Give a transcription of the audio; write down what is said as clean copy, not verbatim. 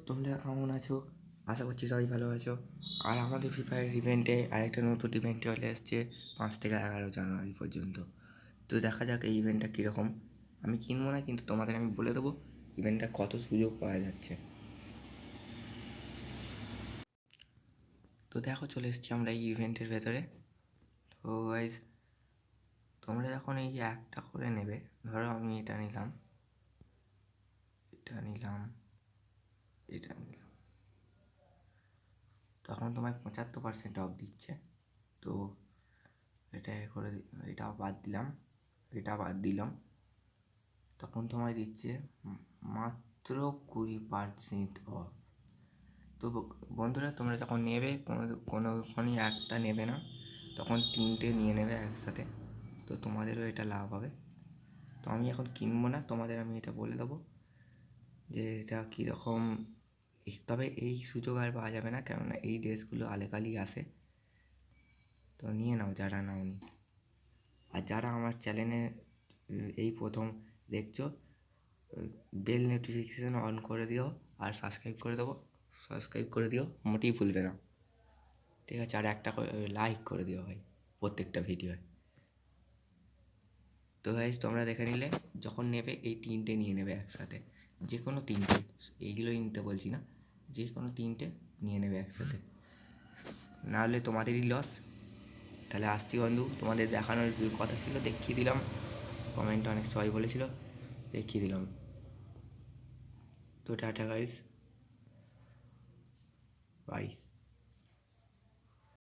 তোমরা কেমন আছো? আশা করছি সবাই ভালো আছো। আর আমাদের ফ্রি ফায়ার ইভেন্টে আরেকটা নতুন ইভেন্ট চলে এসছে 5 থেকে 11 জানুয়ারি পর্যন্ত। তো দেখা যাক এই ইভেন্টটা কীরকম। আমি কিনবো না, কিন্তু তোমাদের আমি বলে দেবো ইভেন্টটা কত সুযোগ পাওয়া যাচ্ছে। তো দেখো, চলে এসেছি আমরা এই ইভেন্টের ভেতরে। তো গাইজ, তোমরা যখন এই একটা করে নেবে, ধরো আমি এটা নিলাম, এটা নিলাম, এটা নিলাম, তখন তোমায় 75% অফ দিচ্ছে। তো এটা করে এটা বাদ দিলাম, এটা বাদ দিলাম, তখন তোমায় দিচ্ছে মাত্র 20% অফ। তো বন্ধুরা, তোমরা যখন নেবে কোনোখানি একটা নেবে না, তখন 3টে নিয়ে নেবে একসাথে। তো তোমাদেরও এটা লাভ হবে। তো আমি এখন কিনবো না, তোমাদের আমি এটা বলে দেবো যে এটা কীরকম। তবে এই সুযোগ আর পাওয়া যাবে না, কেননা এই ড্রেসগুলো আলেকালি আসে। তো নিয়ে নাও যারা নাওনি। আর যারা আমার চ্যানেলে এই প্রথম দেখছো, বেল নোটিফিকেশান অন করে দিও আর সাবস্ক্রাইব করে দিও, মোটেই ভুলবে না, ঠিক আছে? আর একটা করে লাইক করে দিও ভাই প্রত্যেকটা ভিডিওয়। তো গাইজ, তোমরা দেখে নিলে, যখন নেবে এই 3টে নিয়ে নেবে একসাথে, যে কোনো 3টে, এইগুলোই নিতে বলছি না, যে কোনো 3টে নিয়ে নেবে একসাথে, নাহলে তোমাদেরই লস। তাহলে আসছি বন্ধু, তোমাদের দেখানোর কথা ছিল, দেখিয়ে দিলাম। কমেন্টে অনেক সবাই বলেছিল, দেখিয়ে দিলাম। তো টাটা গাইজ, বাই।